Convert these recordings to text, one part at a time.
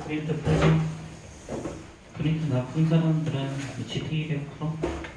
프린트 풀어. 프린트 나쁜 사람들은 GT 100%.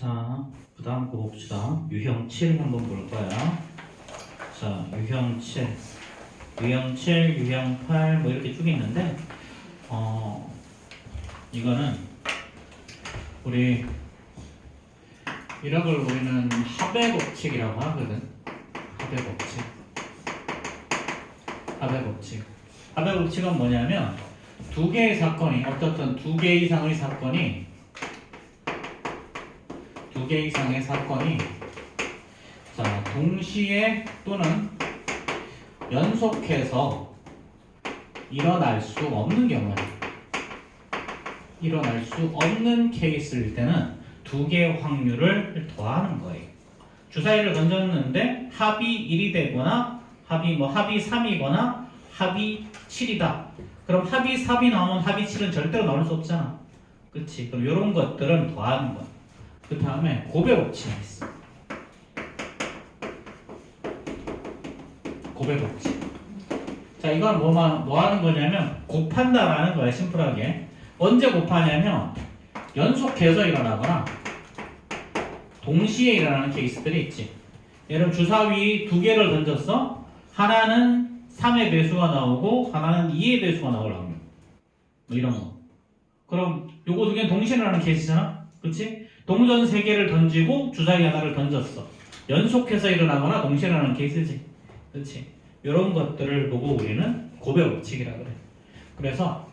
자, 그 다음 거 봅시다. 유형 7 한번 볼 거야. 자, 유형 7, 유형 7, 유형 8, 뭐 이렇게 쭉 있는데, 이거는 우리 이런 걸 우리는 합의 법칙이라고 하거든. 합의 법칙. 합의 법칙. 합의 법칙은 뭐냐면 두 개의 사건이 어떻든 두 개 이상의 사건이 자, 동시에 또는 연속해서 일어날 수 없는 경우에 일어날 수 없는 케이스일 때는 두 개의 확률을 더하는 거예요. 주사위를 던졌는데 합이 1이 되거나 합이 3이거나 합이 7이다. 그럼 합이 3이 나오면 합이 7은 절대로 나올 수 없잖아. 그치? 그럼 이런 것들은 더하는 거야. 그 다음에 곱의 법칙이 있어. 곱의 법칙. 자, 이건 뭐 하는 거냐면 곱한다라는 거야, 심플하게. 언제 곱하냐면 연속해서 일어나거나 동시에 일어나는 케이스들이 있지. 예를 들면 주사위 두 개를 던졌어. 하나는 3의 배수가 나오고 하나는 2의 배수가 나올 확률. 뭐 이런 거. 그럼 요거 두 개는 동시에 일어나는 케이스잖아. 그렇지? 동전 3개를 던지고 주사위 하나를 던졌어. 연속해서 일어나거나 동시에 일어나는 케이스지. 그렇지? 이런 것들을 보고 우리는 곱의 법칙이라 그래. 그래서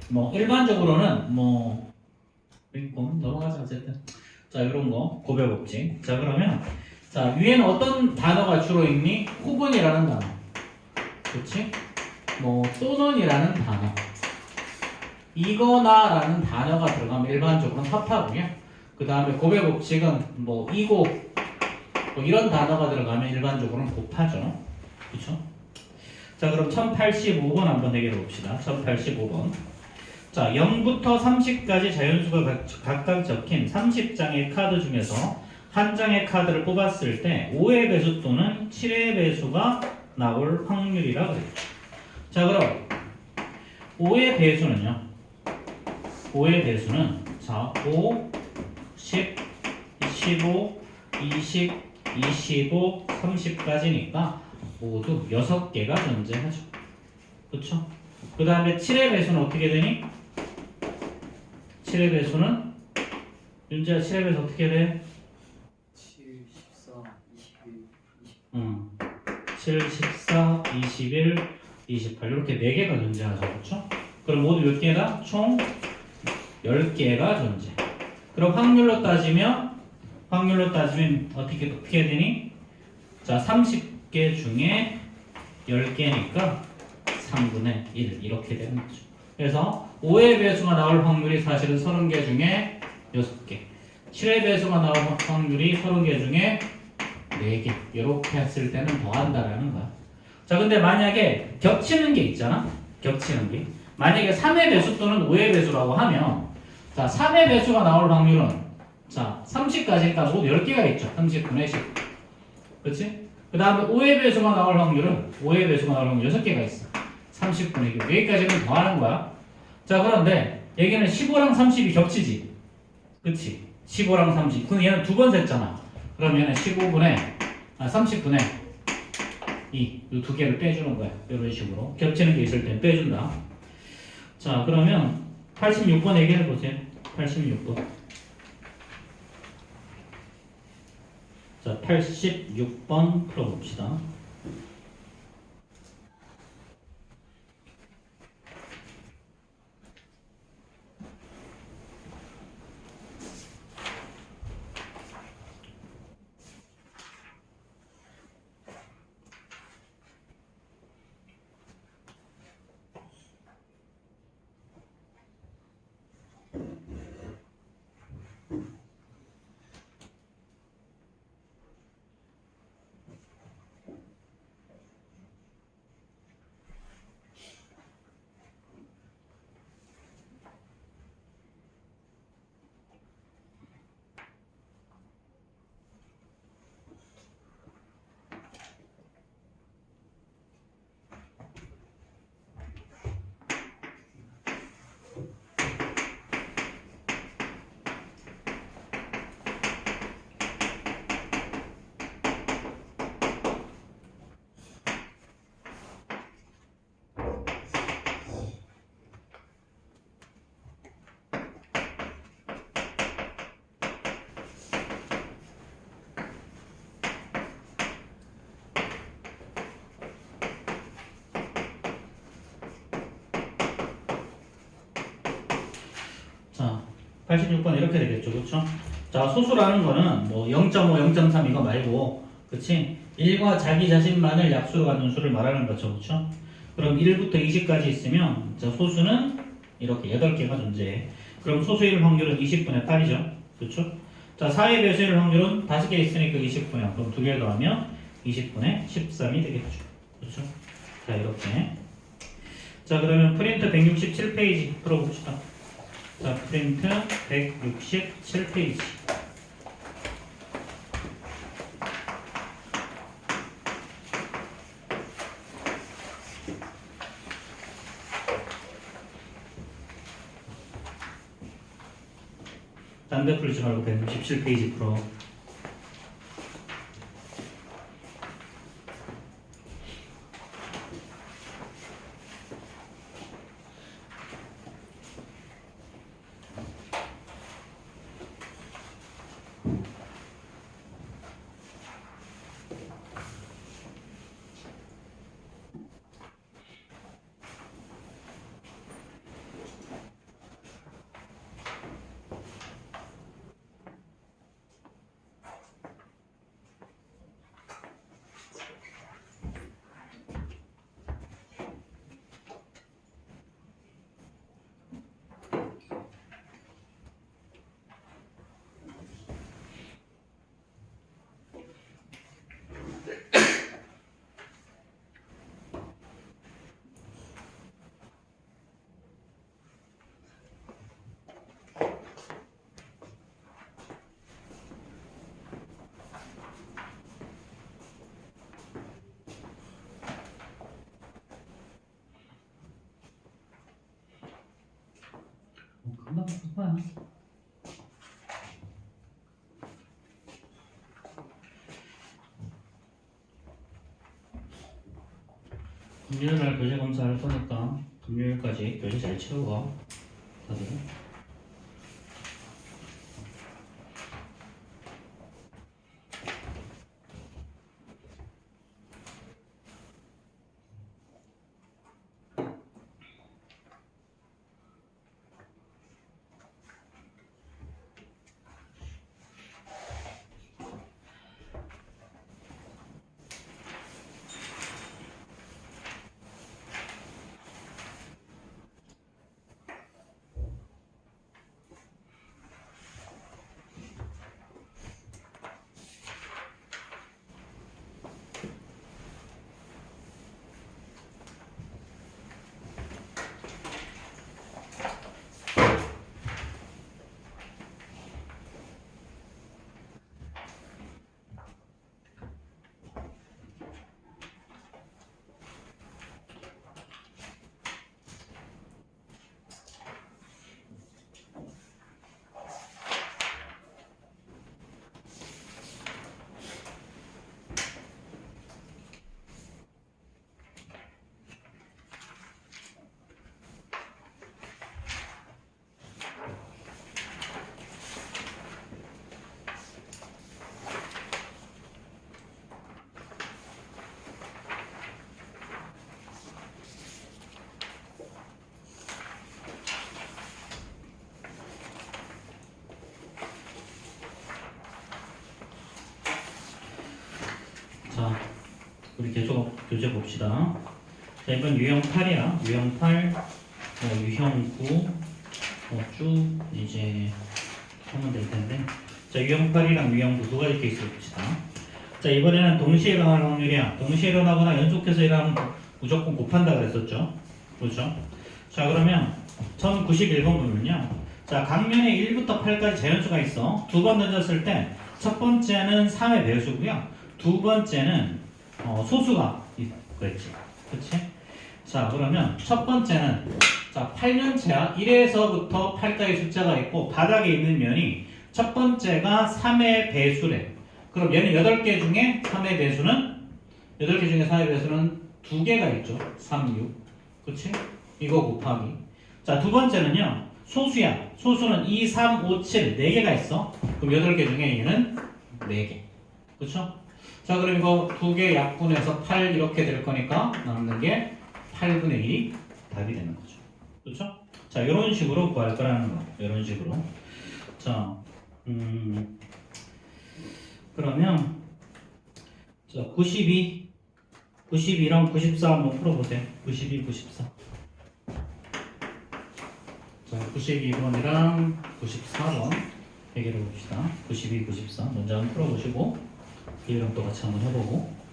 뭐 일반적으로는 뭐 넘어가자 어쨌든. 자, 이런 거 곱의 법칙. 자, 그러면 자, 위에는 어떤 단어가 주로 있니? 혹은이라는 단어. 그렇지? 뭐 또는이라는 단어. 이거나라는 단어가 들어가면 일반적으로는 합하고요. 그 다음에 곱의 법칙은 뭐 이고 뭐 이런 단어가 들어가면 일반적으로는 곱하죠. 그렇죠? 자, 그럼 1085번 한번 해결해 봅시다. 1085번. 자, 0부터 30까지 자연수가 각각 적힌 30장의 카드 중에서 한 장의 카드를 뽑았을 때 5의 배수 또는 7의 배수가 나올 확률이라 그랬죠. 자, 그럼 5의 배수는요. 5의 배수는 자, 5, 10, 15, 20, 25, 30까지니까 모두 6개가 존재하죠. 그렇죠? 그 다음에 7의 배수는 어떻게 되니? 7의 배수는 윤재야 7의 배수 어떻게 돼? 7, 14, 21, 20. 7, 14, 21, 28 이렇게 4개가 존재하죠. 그렇죠? 그럼 모두 몇 개다? 총 10개가 존재. 그럼 확률로 따지면 어떻게 되니? 자, 30개 중에 10개니까 3분의 1 이렇게 되는 거죠. 그래서 5의 배수가 나올 확률이 사실은 30개 중에 6개, 7의 배수가 나올 확률이 30개 중에 4개 이렇게 했을 때는 더한다라는 거야. 자, 근데 만약에 겹치는 게 있잖아. 겹치는 게 만약에 3의 배수 또는 5의 배수라고 하면 자, 3의 배수가 나올 확률은 자, 30까지니까 모두 10개가 있죠. 30분의 10. 그렇지? 그 다음에 5의 배수가 나올 확률은 6개가 있어. 30분의 6. 여기까지는 더하는 거야. 자, 그런데 여기는 15랑 30이 겹치지. 그치? 15랑 30. 근데 얘는 두 번 셌잖아. 그럼 얘는 30분의 2. 이 두 개를 빼주는 거야. 이런 식으로. 겹치는 게 있을 땐 빼준다. 자, 그러면 86번 얘기해 보세요. 86번. 자, 86번 풀어봅시다. 86번 이렇게 되겠죠. 그렇죠? 자, 소수라는 거는 뭐 0.5, 0.3 이거 말고 그치? 1과 자기 자신만을 약수로 갖는 수를 말하는 거죠. 그렇죠? 그럼 1부터 20까지 있으면 자, 소수는 이렇게 8개가 존재해. 그럼 소수일 확률은 20분의 8이죠. 그렇죠? 자, 4의 배수일 확률은 5개 있으니까 20분의 0. 그럼 2개 더하면 20분의 13이 되겠죠. 그렇죠? 자, 이렇게. 자, 그러면 프린트 167페이지 풀어봅시다. 자, 프린트 167페이지. 딴 데 풀지 말고 167페이지 풀어. 금방 풀 거야. 금요일날 교재 검사할 거니까 금요일까지 교재 잘 채우고 다들. 자, 우리 계속 교재 봅시다. 자, 이번 유형 8이야. 유형 8, 유형 9, 쭉 이제 하면 될 텐데. 자, 유형 8이랑 유형 9 두 가지 케이스 봅시다. 자, 이번에는 동시에 일어날 확률이야. 동시에 일어나거나 연속해서 일어나면 무조건 곱한다 그랬었죠. 그렇죠? 자, 그러면 1091번 보면요. 자, 각면에 1부터 8까지 자연수가 있어. 두 번 던졌을 때 첫 번째는 3의 배수고요. 두 번째는 소수가 있겠지. 그치? 자, 그러면 첫 번째는 자, 8면체야. 1에서부터 8까지 숫자가 있고 바닥에 있는 면이 첫 번째가 3의 배수래. 그럼 얘는 8개 중에 3의 배수는 8개 중에 3의 배수는 2개가 있죠. 3, 6. 그치? 이거 곱하기. 자, 두 번째는요. 소수야. 소수는 2, 3, 5, 7 4개가 있어. 그럼 8개 중에 얘는 4개. 그쵸? 자, 그럼 이거 2개 약분해서 8 이렇게 될 거니까 남는 게 8분의 1이 답이 되는 거죠. 그렇죠? 자, 이런 식으로 구할 거라는 거. 이런 식으로. 자, 그러면 자, 92랑 94 한번 풀어보세요. 92, 94. 자, 92번이랑 94번 해결해 봅시다. 92, 94 먼저 한번 풀어보시고 얘랑 또 같이 한번 해보고.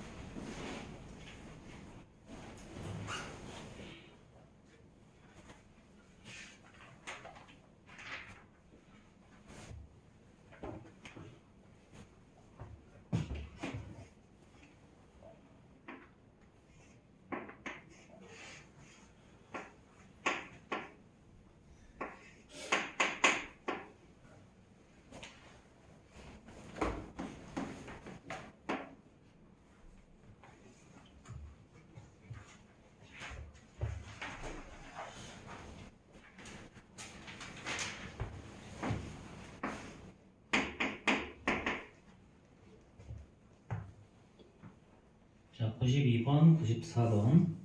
자, 92번, 94번.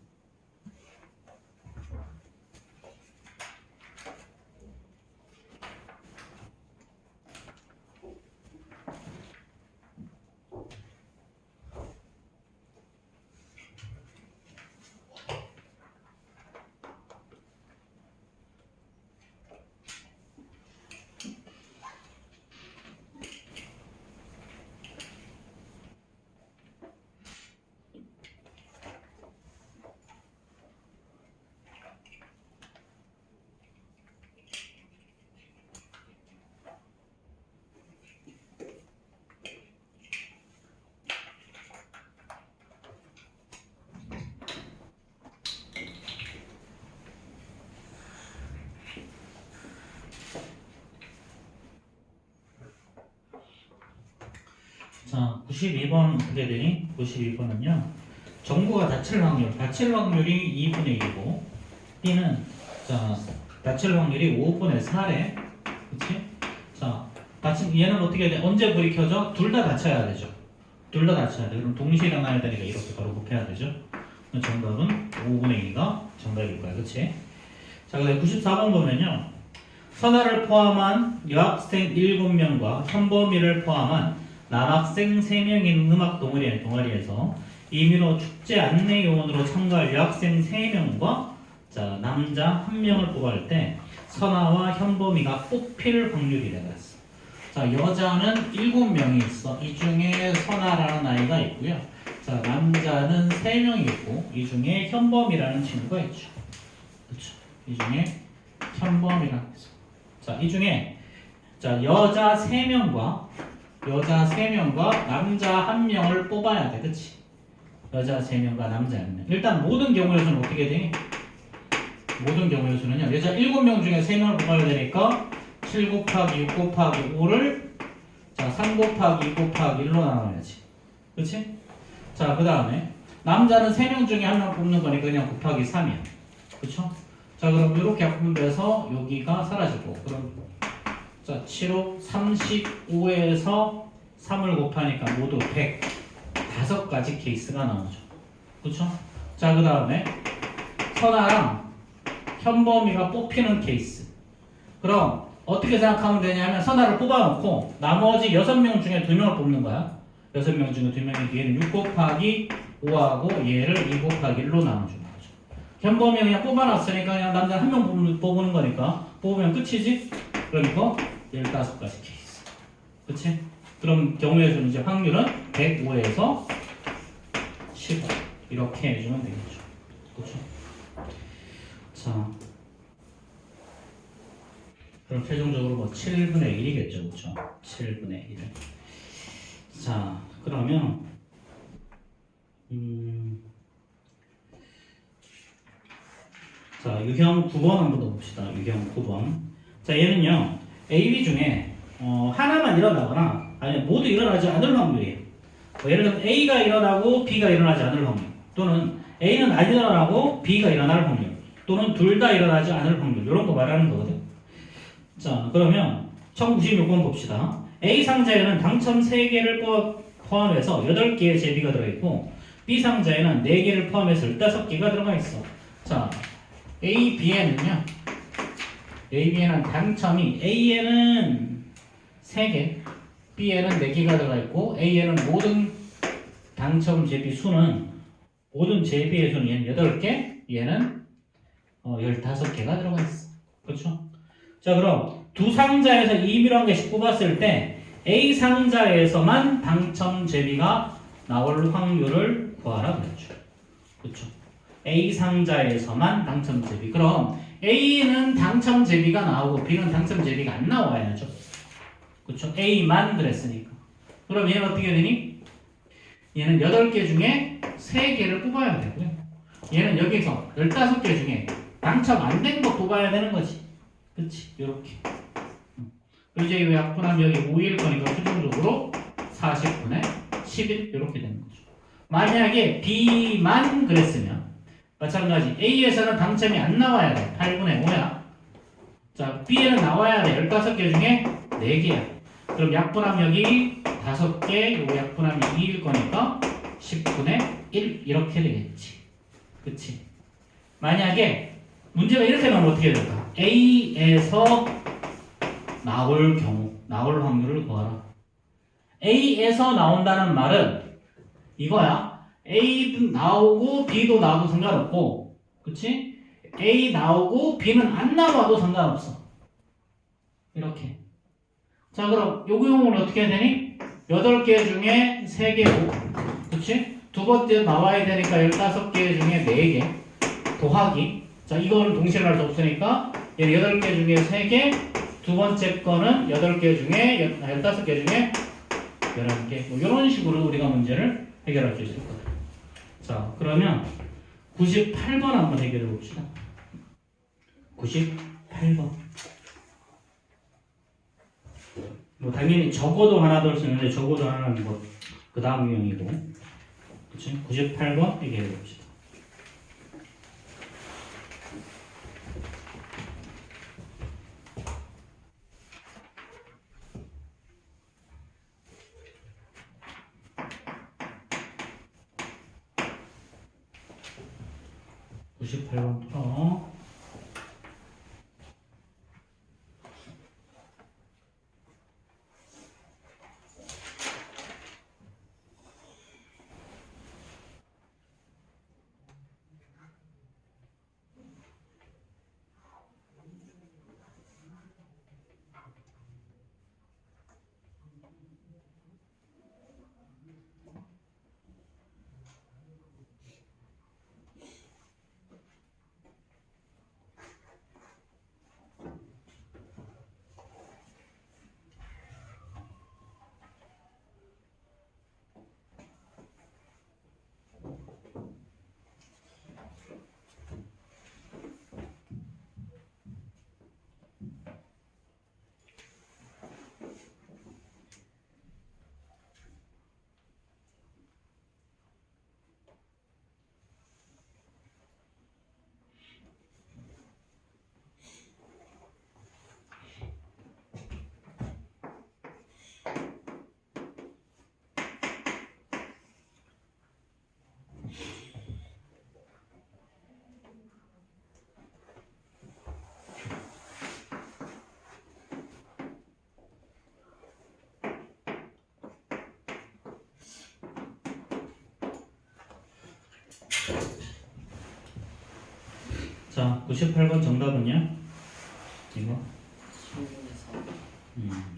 자, 92번 어떻게 되니? 92번은요. 정보가 다칠 확률이 2분의 1이고 B는 자, 다칠 확률이 5분의 4래. 그치? 자, 얘는 어떻게 돼? 언제 불이 켜져? 둘 다 닫혀야 되죠. 둘 다 닫혀야 돼. 그럼 동시에 일어나야 되니까 이렇게 바로 곱해야 되죠. 그럼 정답은 5분의 2가 정답일 거야. 그치? 자, 그다음에 94번 보면요. 선아를 포함한 여학생 7명과 현범이를 포함한 남학생 3명인 음악 동아리에서 이민호 축제 안내 요원으로 참가할 여학생 3명과 자, 남자 1명을 뽑을 때 선아와 현범이가 뽑힐 확률이래 그랬어. 자, 여자는 7명이 있어. 이 중에 선아라는 아이가 있고요. 자, 남자는 3명이 있고 이 중에 현범이라는 친구가 있죠. 그렇죠? 이 중에 현범이라는 있어. 자, 이 중에 자, 여자 3명과 남자 1명을 뽑아야 돼. 그치? 여자 3명과 남자 1명. 일단 모든 경우의 수는 어떻게 돼? 모든 경우의 수는요. 여자 7명 중에 3명을 뽑아야 되니까 7 곱하기 6 곱하기 5를 자, 3 곱하기 2 곱하기 1로 나눠야지. 그치? 자, 그 다음에 남자는 3명 중에 1명 뽑는 거니까 그냥 곱하기 3이야. 그쵸? 자, 그럼 이렇게 분배해서 여기가 사라지고 그럼 자, 7호 35에서 3을 곱하니까 모두 100 5가지 케이스가 나오죠. 그쵸? 자, 그 다음에 선아랑 현범이가 뽑히는 케이스. 그럼 어떻게 생각하면 되냐면 선아를 뽑아놓고 나머지 6명 중에 2명을 뽑는 거야. 6명 중에 2명이 얘는 6 곱하기 5하고 얘를 2 곱하기 1로 나눠주는 거죠. 현범이 그냥 뽑아놨으니까 그냥 남자 1명 뽑는 거니까 뽑으면 끝이지? 그럼 이거 15가지 케이스. 그치? 그럼 경우의 수는 이제 확률은 105에서 15 이렇게 해주면 되겠죠. 그쵸? 자, 그럼 최종적으로 뭐 7분의 1이겠죠. 그쵸? 7분의 1. 자, 그러면 자, 유형 9번 한번 더 봅시다. 유형 9번. 자, 얘는요. A, B 중에 하나만 일어나거나 아니면 모두 일어나지 않을 확률이에요. 예를 들면 A가 일어나고 B가 일어나지 않을 확률, 또는 A는 안 일어나고 B가 일어날 확률, 또는 둘 다 일어나지 않을 확률, 이런 거 말하는 거거든. 자, 그러면 1096번 봅시다. A 상자에는 당첨 3개를 포함해서 8개의 제비가 들어있고 B 상자에는 4개를 포함해서 15개가 들어가 있어. 자, A, B에는요. A, B에는 당첨이 A에는 3개, B에는 4개가 들어가 있고 A에는 모든 당첨 제비 수는 모든 제비의 수는 얘는 8개, 얘는 15개가 들어가 있어. 그렇죠? 자, 그럼 두 상자에서 2밀한 개씩 뽑았을 때 A 상자에서만 당첨 제비가 나올 확률을 구하라 그랬죠. 그렇죠? A 상자에서만 당첨 제비. 그럼 A는 당첨 제비가 나오고 B는 당첨 제비가 안 나와야죠. 그렇죠? A만 그랬으니까. 그럼 얘는 어떻게 되니? 얘는 8개 중에 3개를 뽑아야 되고요. 얘는 여기서 15개 중에 당첨 안 된 거 뽑아야 되는 거지. 그치? 요렇게. 그리고 이제 이 약분하면 여기 5일 거니까 최종적으로 40분의 11 이렇게 되는 거죠. 만약에 B만 그랬으면 마찬가지 A에서는 당첨이 안 나와야 돼. 8분의 5야. 자, B에는 나와야 돼. 15개 중에 4개야. 그럼 약분하면 여기 5개, 요거 약분하면 2일 거니까 10분의 1 이렇게 되겠지. 그치? 만약에 문제가 이렇게 나오면 어떻게 될까? A에서 나올 경우, 나올 확률을 구하라. A에서 나온다는 말은 이거야. A도 나오고 B도 나와도 상관없고, 그치? A 나오고 B는 안 나와도 상관없어. 이렇게. 자, 그럼 요 경우는 어떻게 해야 되니? 8개 중에 3개고, 그치? 두 번째 나와야 되니까 15개 중에 4개. 더하기. 자, 이거는 동시에 할 수 없으니까 얘는 8개 중에 3개, 두 번째 거는 8개 중에 15개 중에 11개. 뭐 이런 식으로 우리가 문제를 해결할 수 있을 거예요. 자, 그러면 98번 한번 해결해 봅시다. 98번. 뭐 당연히 적어도 하나 더 쓰는데 적어도 하나는 뭐 그 다음 유형이고. 그치? 98번 해결해 봅시다. 풀어. 자, 98번 정답은요? 이거?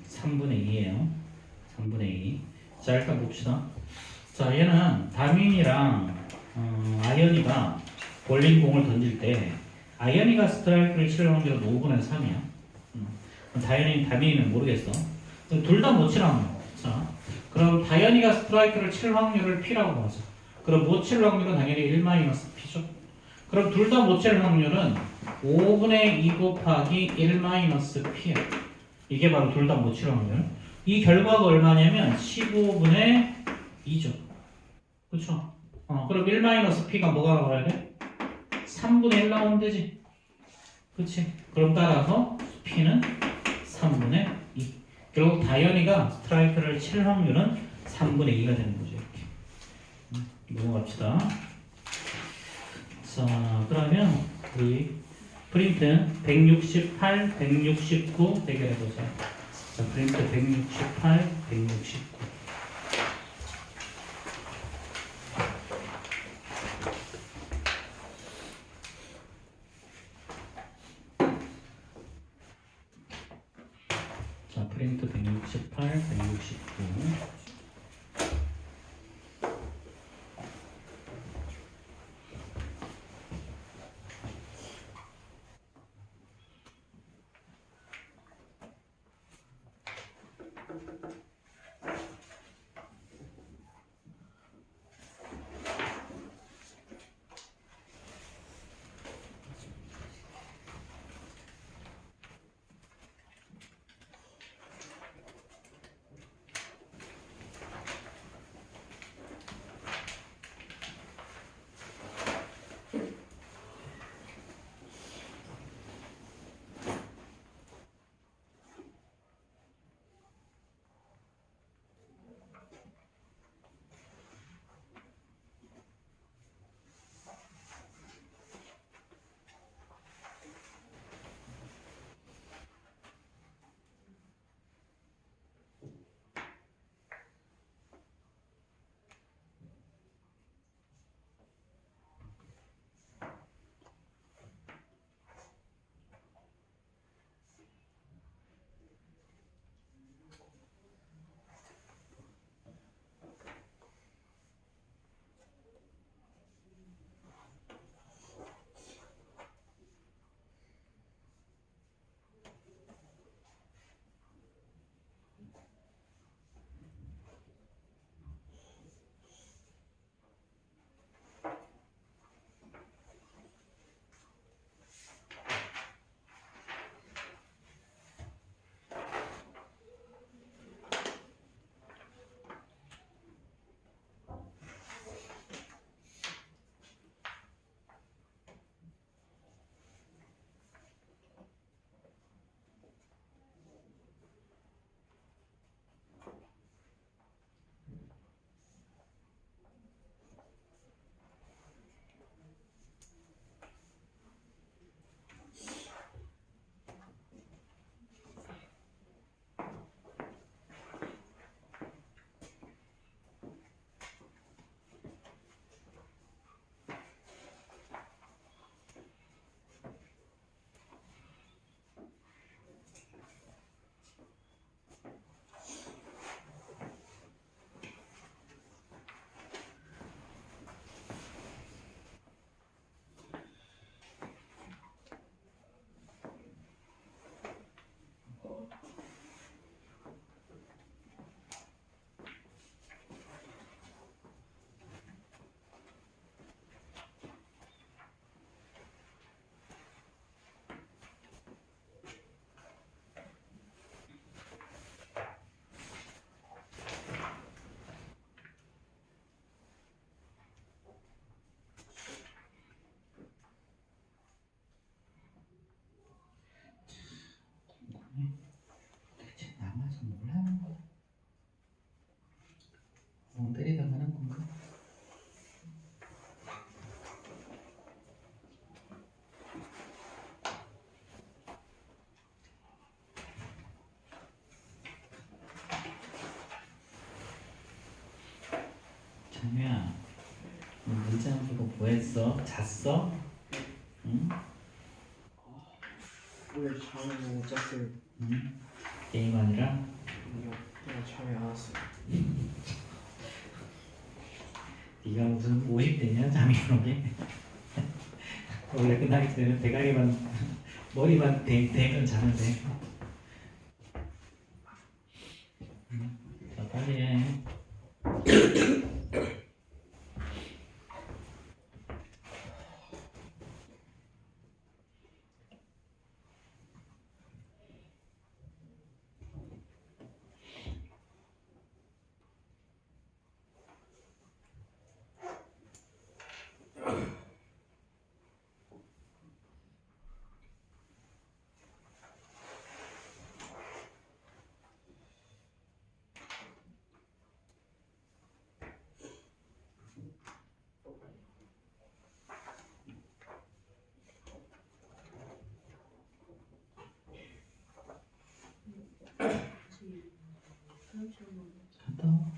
3분의 2예요. 3분의 2. 자, 일단 봅시다. 자, 얘는 다민이랑 아연이가 볼링 공을 던질 때 아연이가 스트라이크를 칠 확률은 5분의 3이야. 다민이는 모르겠어. 둘 다 못 칠 확률. 자, 그럼 다연이가 스트라이크를 칠 확률을 P라고 하자. 그럼 못 칠 확률은 당연히 1-P죠. 그럼 둘 다 못 칠 확률은 5분의 2 곱하기 1-P야. 이게 바로 둘 다 못 칠 확률. 이 결과가 얼마냐면 15분의 2죠. 그쵸? 그럼 1-P가 뭐가 나와야 돼? 3분의 1 나오면 되지. 그치? 그럼 따라서 P는 3분의 2. 결국 다연이가 스트라이크를 칠 확률은 3분의 2가 되는 거죠. 이렇게. 넘어갑시다. 자, 그러면 우리 프린트 168, 169 해결해보세요. 자, 프린트 168, 169. 자, 프린트 168, 169. 대체 남아서 뭘 하는 거야? 때리다가 하는 건가? 찬우야, 너 문자 안 보고 뭐 했어? 잤어? 응? 왜 잠을 못 잤어요? 응? 게임 아니라? 아니요, 그냥 잠이 안 왔어요. 네가 무슨 50대냐? 잠이 안 오게? 원래 끝나기 전에는 대가리만 머리만 대면 자는데. 자, 빨리 해. 갔다 와.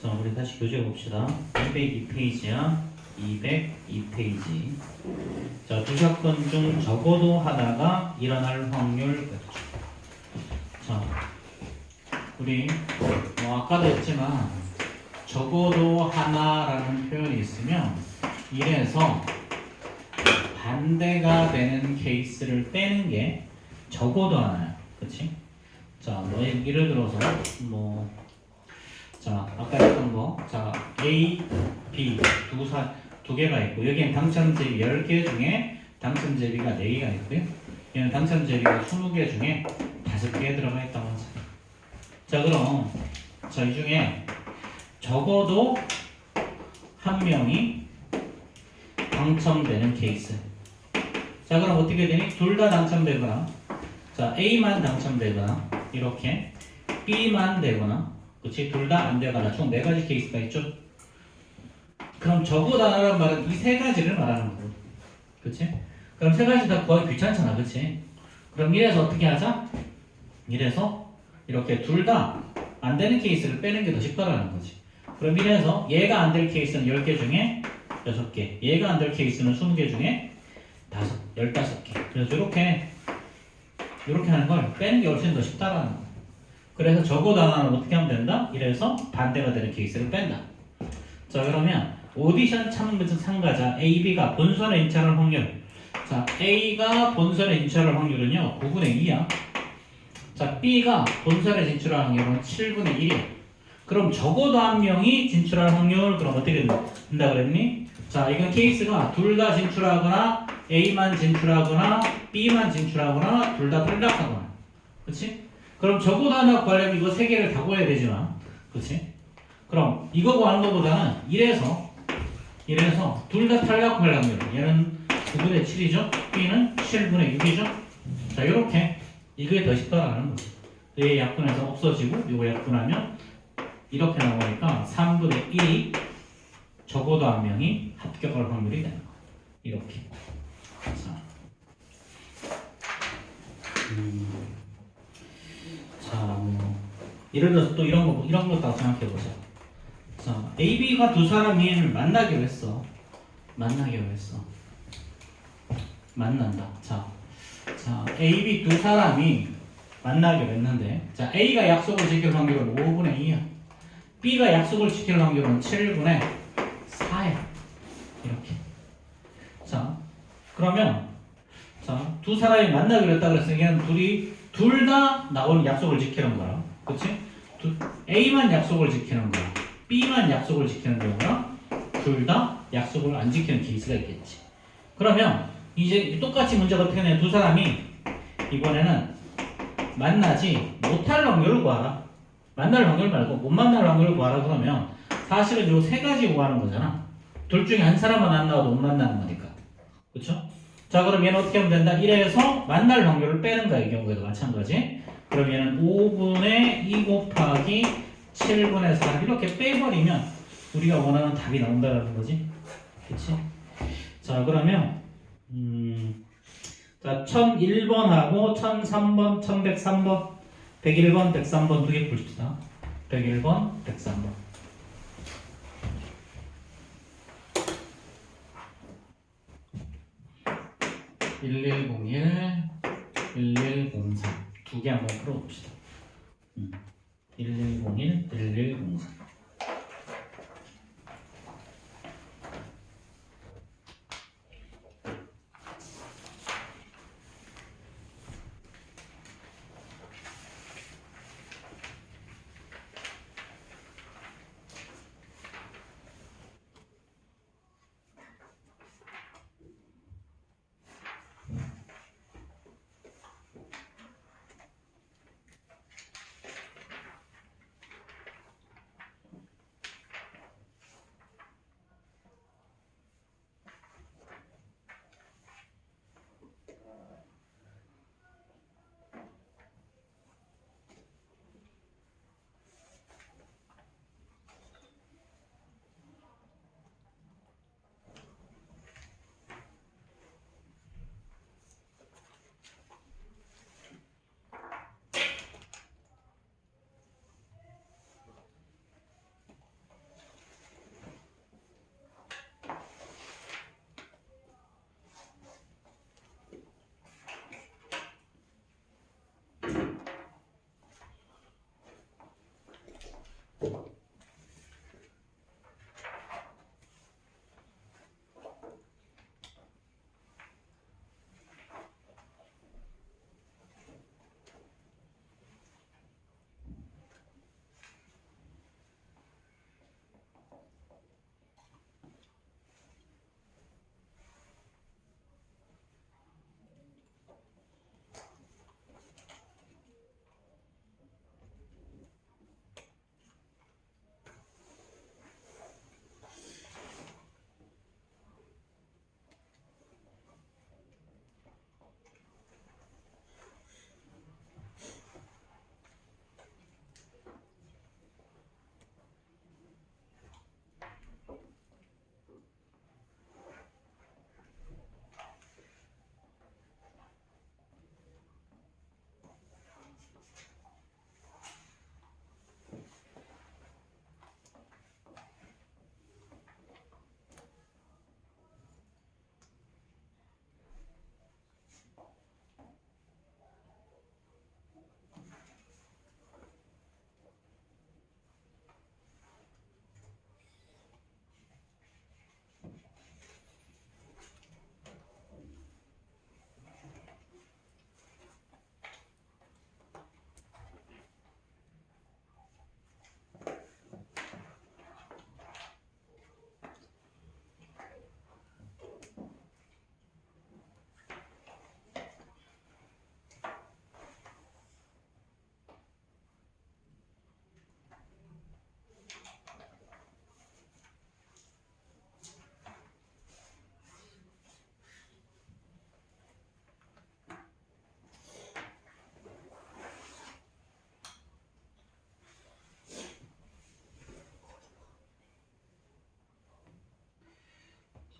자, 우리 다시 교재 봅시다. 202페이지야. 202페이지. 자, 두 사건 중 적어도 하나가 일어날 확률. 자, 우리 아까도 했지만 적어도 하나라는 표현이 있으면 이래서 반대가 되는 케이스를 빼는 게 적어도 하나야. 그치? 자, 뭐 예를 들어서 자, 아까 했던 거. 자, A, B 두 개가 있고 여기엔 당첨제비 10개 중에 당첨제비가 4개가 있고요. 얘는 당첨제비가 20개 중에 5개 들어가 있다고 하죠. 자, 그럼 이 중에 적어도 한 명이 당첨되는 케이스. 자, 그럼 어떻게 되니? 둘 다 당첨되거나, 자, A만 당첨되거나, 이렇게 B만 되거나, 그치? 둘 다 안 되거나, 총 4가지 케이스가 있죠? 그럼 저보다라는 말은 이 세 가지를 말하는 거고. 그치? 그럼 세 가지 다 거의 귀찮잖아. 그치? 그럼 이래서 어떻게 하자? 이래서 이렇게 둘 다 안 되는 케이스를 빼는 게 더 쉽다라는 거지. 그럼 이래서 얘가 안 될 케이스는 10개 중에 6개, 얘가 안 될 케이스는 20개 중에 15개. 그래서 이렇게 하는 걸 빼는 게 훨씬 더 쉽다라는 거. 그래서 적어 단어는 어떻게 하면 된다? 이래서 반대가 되는 케이스를 뺀다. 자, 그러면 오디션 참가자 A, B가 본선에 인출할 확률. 자, A가 본선에 인출할 확률은요 9분의 2야. 자, B가 본선에 진출할 확률은 7분의 1이야. 그럼 적어도 한 명이 진출할 확률 그럼 어떻게 된다 그랬니? 자, 이건 케이스가 둘 다 진출하거나 A만 진출하거나 B만 진출하거나 둘 다 탈락하거나. 그치? 그럼 적어도 하나 구하려면 이거 세 개를 다 구해야 되지만, 그치? 그럼 이거 구하는 것보다는 이래서 둘 다 탈락할 확률. 얘는 9분의 7이죠? B는 7분의 6이죠? 자, 요렇게 이게 더 쉽다라는 거지. 얘 약분해서 없어지고 이거 약분하면 이렇게 나오니까 3분의 1이 적어도 한 명이 합격할 확률이 되는 거. 이렇게. 자, 예를 들어서 또 이런 것도 생각해 보자. 자, A, B가 두 사람이 만나기로 했어. 만난다. 자, A, B 두 사람이 만나기로 했는데, 자, A가 약속을 지킬 확률은 5분의 2야. B가 약속을 지킬 확률은 7분의 4야. 이렇게. 자, 그러면, 두 사람이 만나기로 했다 그랬으니까 둘 다 나오는 약속을 지키는 거야. 그치? A만 약속을 지키는 거야. B만 약속을 지키는 경우랑 둘 다 약속을 안 지키는 케이스가 있겠지. 그러면 이제 똑같이 문제가 어떻게 되냐? 두 사람이 이번에는 만나지 못할 확률을 구하라. 만날 확률 말고 못 만날 확률을 구하라 그러면 사실은 요 세 가지 구하는 거잖아. 둘 중에 한 사람만 안 나와도 못 만나는 거니까. 그쵸? 자, 그럼 얘는 어떻게 하면 된다? 이래서 만날 확률을 빼는 거야. 이 경우에도 마찬가지. 그럼 얘는 5분의 2 곱하기 7분의 4 이렇게 빼버리면 우리가 원하는 답이 나온다는 거지. 그치? 자, 그러면 자, 1001번하고 1003번, 1103번, 101번, 103번 두 개 봅시다. 101번, 103번. 1101, 1103 두 개 한번 풀어봅시다. 1101, 1103.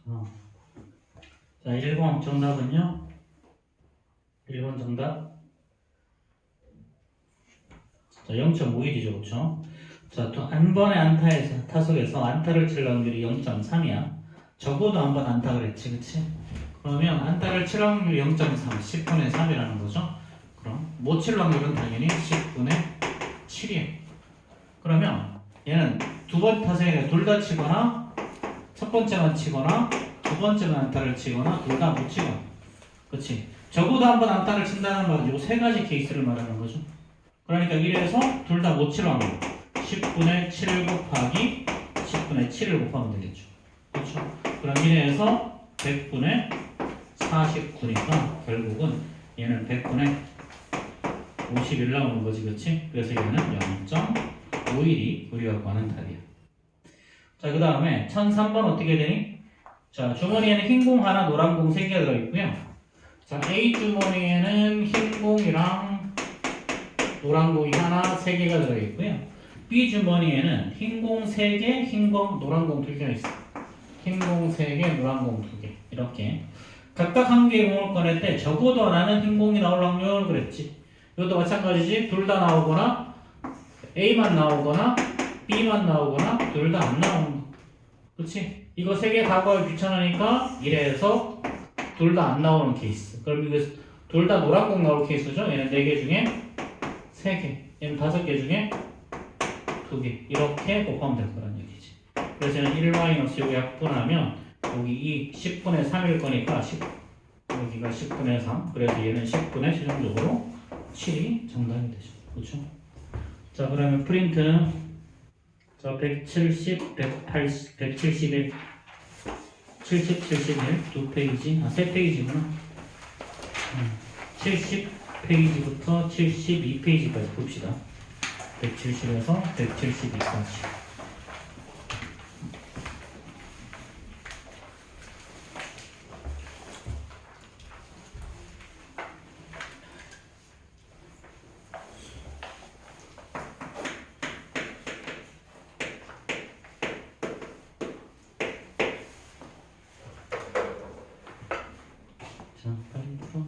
자, 1번 정답은요? 1번 정답. 자, 0.51이죠, 그쵸? 자, 또 한 번의 안타에서, 타석에서 안타를 칠 확률이 0.3이야. 적어도 한 번 안타 그랬지, 그치? 그러면 안타를 칠 확률이 0.3, 10분의 3이라는 거죠? 그럼 못 칠 확률은 당연히 10분의 7이에요. 그러면 얘는 두 번 타석에 둘 다 치거나 첫 번째만 치거나 두 번째만 안타를 치거나 둘 다 못 치거나 그렇지? 적어도 한 번 안타를 친다는 건 요 세 가지 케이스를 말하는 거죠. 그러니까 이래서 둘 다 못 칠 확률 10분의 7 곱하기 10분의 7을 곱하면 되겠죠. 그렇죠? 그럼 이래서 100분의 49니까 결국은 얘는 100분의 51 나오는 거지, 그렇지? 그래서 얘는 0.51이 우리가 구하는 답이야. 자, 그 다음에 1003번 어떻게 되니? 자, 주머니에는 흰 공 하나, 노란 공 3개가 들어있고요. 자, A 주머니에는 흰 공이랑 노란 공이 하나, 3개가 들어있고요. B 주머니에는 흰 공 3개, 흰 공, 노란 공 2개가 있어. 흰 공 3개, 노란 공 2개. 이렇게. 각각 한 개의 공을 꺼낼 때 적어도 하나는 흰 공이 나올 확률 그랬지. 이것도 마찬가지지. 둘 다 나오거나 A만 나오거나 B만 나오거나 둘 다 안 나오는 거. 그렇지? 이거 3개 다 구하기 귀찮으니까 이래서 둘 다 안 나오는 케이스. 그럼 이거 둘 다 노란 공 나올 케이스죠. 얘는 4개 중에 3개. 얘는 5개 중에 2개. 이렇게 곱하면 될 거란 얘기지. 그래서 얘는 1-요거 약분하면 여기 2 10분의 3일 거니까 10, 여기가 10분의 3. 그래서 얘는 10분의 최종적으로 7이 정답이 되죠. 그렇죠? 자, 그러면 프린트. 자, 170, 180, 171, 70, 71 두 페이지. 세 페이지구나. 70페이지부터 72페이지까지 봅시다. 170에서 172까지. 자, 빨리 풀어.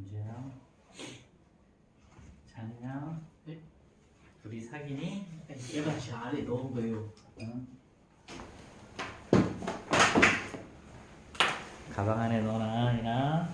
문제야. 자냐? 네? 둘이 사귀니? 얘가 제 아래 넣은 거예요. 응. 가방 안에 넣어놔, 이나.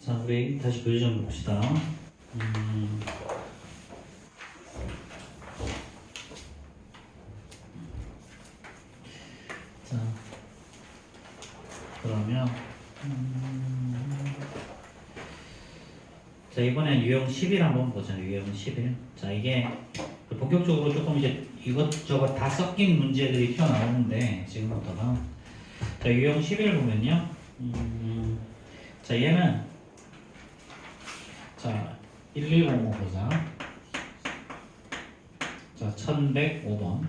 자, 우리 다시 교재 좀 봅시다. 자, 그러면 자, 이번엔 유형 11 한번 보자. 유형 11. 자, 이게 본격적으로 조금 이제 이것저것 다 섞인 문제들이 튀어나오는데 지금부터가 자, 유형 11 보면요. 자, 얘는 자, 1105 보자. 자, 1105번.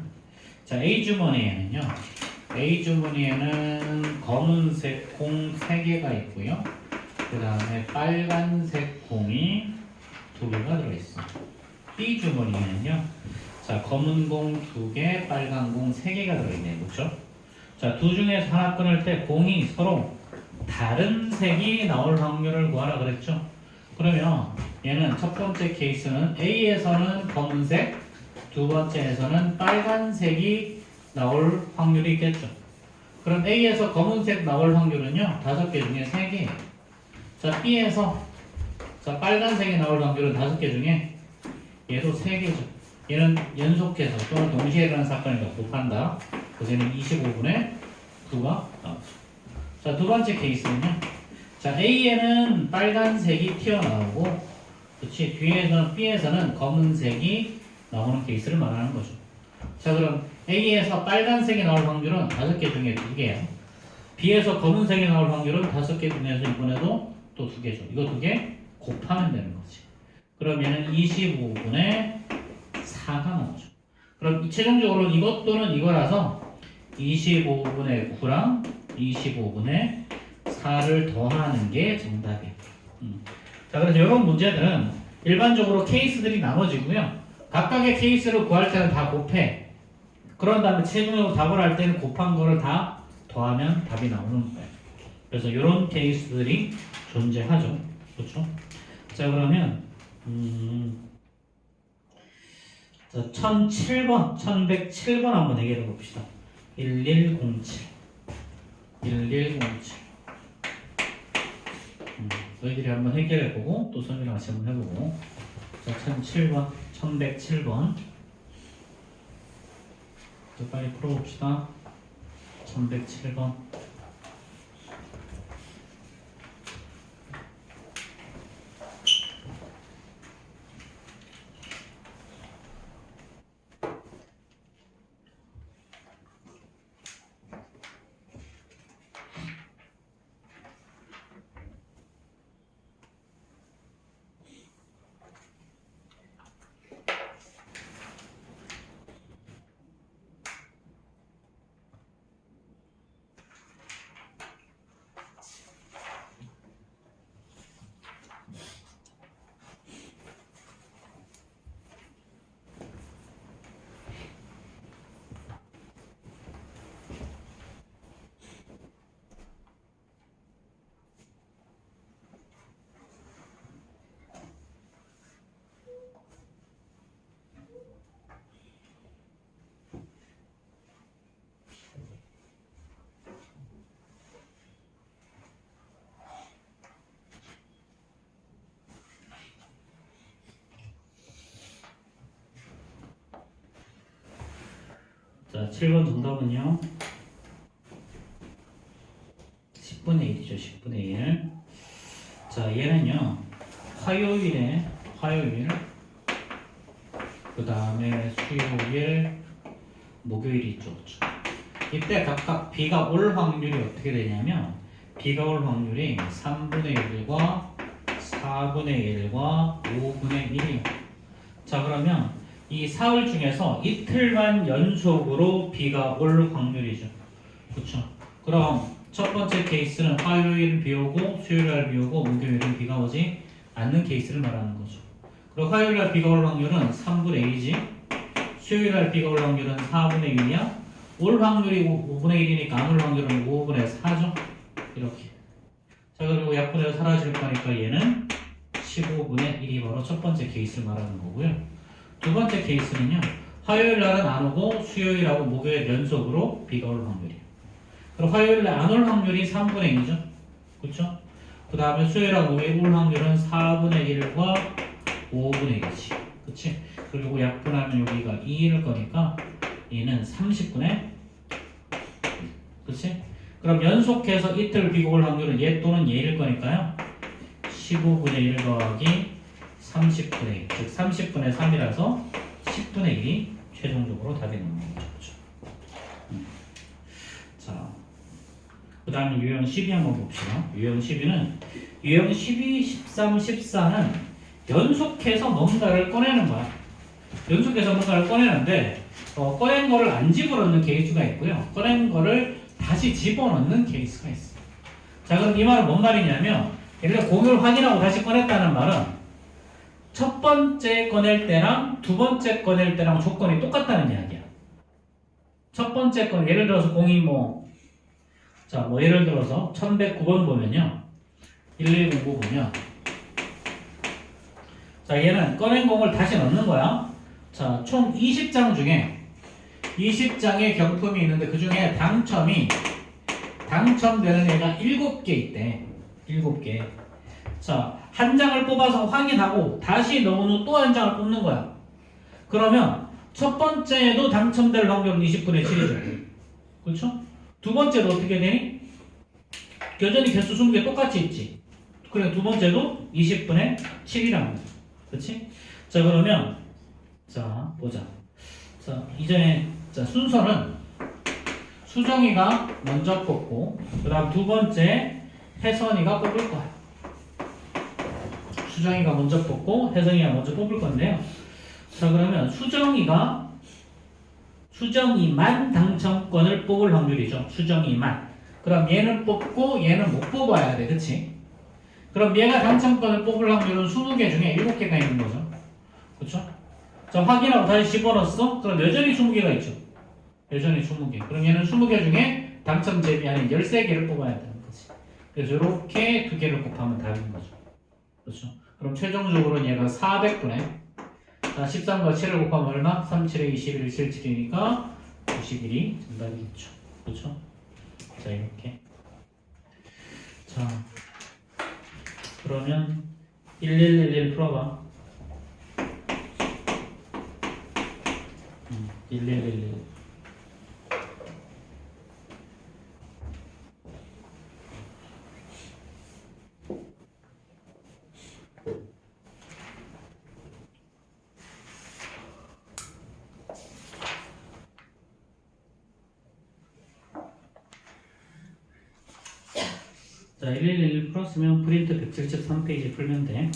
자, A 주머니에는요. A 주머니에는 검은색 공 3개가 있고요. 그 다음에 빨간색 공이 2개가 들어있어. B 주머니에는요. 자, 검은 공 2개, 빨간 공 3개가 들어있네요. 그렇죠? 자, 두 중에서 하나 끊을 때 공이 서로 다른 색이 나올 확률을 구하라 그랬죠? 그러면 얘는 첫 번째 케이스는 A에서는 검은색, 두 번째에서는 빨간색이 나올 확률이 있겠죠. 그럼 A에서 검은색 나올 확률은요, 5개 중에 3개. 자, B에서 자, 빨간색이 나올 확률은 5개 중에 얘도 3개죠. 얘는 연속해서 또는 동시에 일어난 사건이니까 곱한다. 그래서 얘는 25분의 9가 나오죠. 자, 두 번째 케이스는요. 자, A에는 빨간색이 튀어나오고, 그렇지? 뒤에서는 B에서는 검은색이 나오는 케이스를 말하는 거죠. 자, 그럼 A에서 빨간색이 나올 확률은 5개 중에 2개야. B에서 검은색이 나올 확률은 5개 중에서 이번에도 또 2개죠. 이거 2개 곱하면 되는 거지. 그럼 얘는 25분의 4가 나오죠. 그럼 최종적으로 이것 또는 이거라서 25분의 9랑 25분의 4를 더하는 게 정답이에요. 자, 그래서 이런 문제들은 일반적으로 케이스들이 나눠지고요. 각각의 케이스를 구할 때는 다 곱해. 그런 다음에 최종적으로 답을 할 때는 곱한 거를 다 더하면 답이 나오는 거예요. 그래서 이런 케이스들이 존재하죠. 그렇죠? 자, 그러면 자, 1007번, 1107번 한번 해결해 봅시다. 1107. 1107. 너희들이 한번 해결해 보고 또 선이랑 같이 한번 해보고. 자, 1007번, 1107번. 자, 빨리 풀어봅시다. 1107번. 자, 7번 정답은요. 10분의 1이죠. 10분의 1. 자, 얘는요. 화요일, 그 다음에 수요일, 목요일이 있죠. 그렇죠? 이때 각각 비가 올 확률이 어떻게 되냐면 비가 올 확률이 3분의 1과 4분의 1과 5분의 1이요. 자, 그러면 이 사흘 중에서 이틀만 연속으로 비가 올 확률이죠. 그렇죠? 그럼 첫 번째 케이스는 화요일은 비 오고 수요일날 비 오고 목요일은 비가 오지 않는 케이스를 말하는 거죠. 그리고 화요일날 비가 올 확률은 3분의 1이지, 수요일날 비가 올 확률은 4분의 1이야. 올 확률이 5분의 1이니까 안 올 확률은 5분의 4죠. 이렇게. 자, 그리고 약분해서 사라질 거니까 얘는 15분의 1이 바로 첫 번째 케이스를 말하는 거고요. 두 번째 케이스는요. 화요일 날은 안 오고 수요일하고 목요일 연속으로 비가 올 확률이에요. 그럼 화요일 날 안 올 확률이 3분의 2죠. 그렇죠? 그 다음에 수요일하고 목요일 올 확률은 4분의 1과 5분의 1이지. 그치? 그리고 약분하면 여기가 2일 거니까 얘는 30분의 1. 그치? 그럼 연속해서 이틀 비가 올 확률은 얘 또는 얘일 거니까요. 15분의 1 더하기 30분의 1. 즉 30분의 3이라서 10분의 1이 최종적으로 답이 나오는 거죠. 자, 그 다음에 유형 12 한번 봅시다. 유형 12는 유형 12, 13, 14는 연속해서 뭔가를 꺼내는 거야. 연속해서 뭔가를 꺼내는데 꺼낸 거를 안 집어넣는 케이스가 있고요. 꺼낸 거를 다시 집어넣는 케이스가 있어. 자, 그럼 이 말은 뭔 말이냐면 예를 들어 공유를 확인하고 다시 꺼냈다는 말은 첫 번째 꺼낼 때랑 두 번째 꺼낼 때랑 조건이 똑같다는 이야기야. 첫 번째 건 예를 들어서 공이 예를 들어서 1109번 보면요. 1109 보면 자, 얘는 꺼낸 공을 다시 넣는 거야. 자, 총 20장 중에 20장의 경품이 있는데 그 중에 당첨되는 애가 7개 있대. 7개. 자, 한 장을 뽑아서 확인하고 다시 넣은 후 또 한 장을 뽑는 거야. 그러면 첫 번째에도 당첨될 확률은 20분의 7이죠. 그렇죠? 두 번째도 어떻게 되니? 여전히 개수 20개 똑같이 있지. 그래, 두 번째도 20분의 7이라는 거죠. 그렇지? 자, 그러면 자, 보자. 자, 이제 순서는 수정이가 먼저 뽑고 그 다음 두 번째 혜선이가 뽑을 거야. 수정이가 먼저 뽑고 혜선이가 먼저 뽑을 건데요. 자, 그러면 수정이만 당첨권을 뽑을 확률이죠. 수정이만. 그럼 얘는 뽑고 얘는 못 뽑아야 돼. 그치? 그럼 얘가 당첨권을 뽑을 확률은 20개 중에 7개가 있는 거죠. 그쵸? 자, 확인하고 다시 집어넣었어? 그럼 여전히 20개가 있죠. 여전히 20개. 그럼 얘는 20개 중에 당첨 제비 아닌 13개를 뽑아야 되는 거지. 그래서 이렇게 두 개를 곱하면 답인 거죠. 그렇죠? 그럼 최종적으로는 얘가 400분의 자, 13과 7을 곱하면 얼마? 3, 7에 21, 77이니까 91이 정답이겠죠. 그렇죠? 자, 이렇게. 자, 그러면 1111 풀어봐. 1111. 자, 1111 풀었으면 프린트 173페이지 풀면 돼.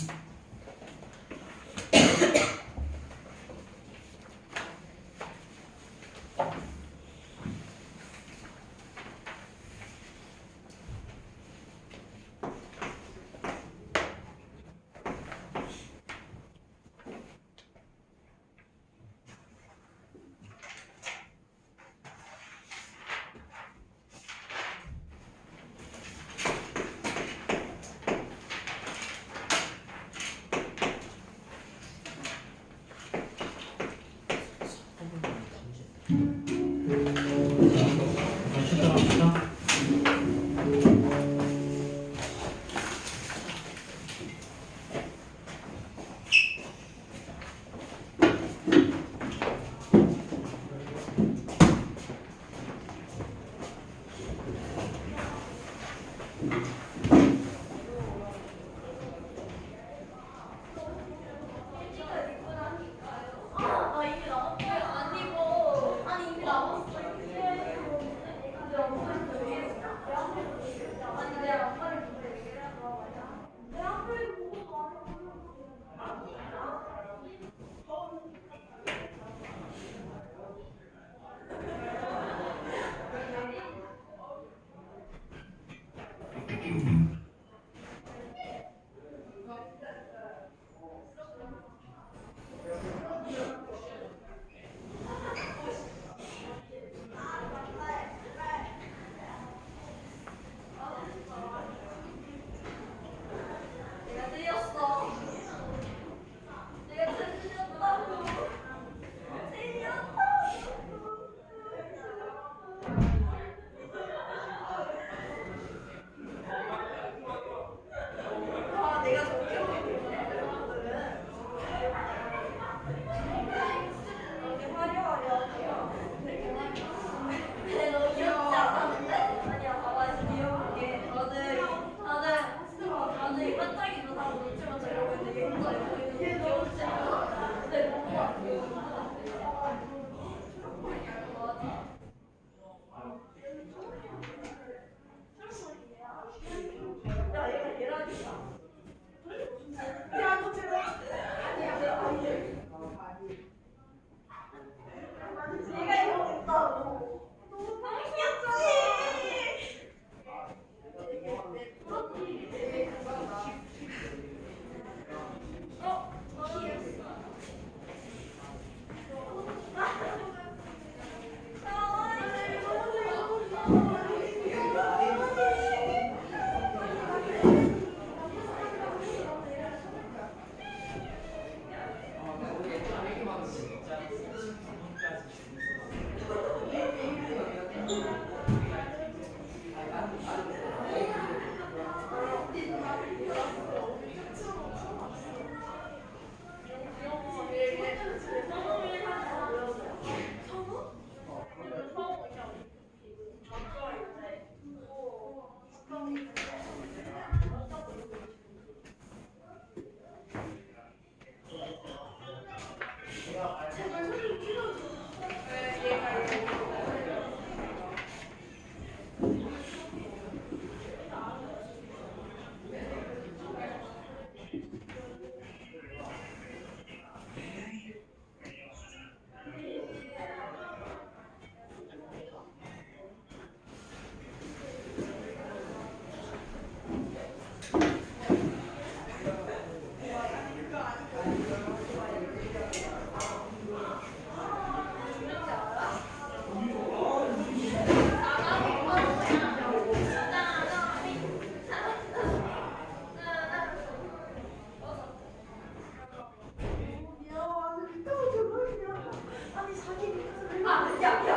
시작합니다. 야, 야.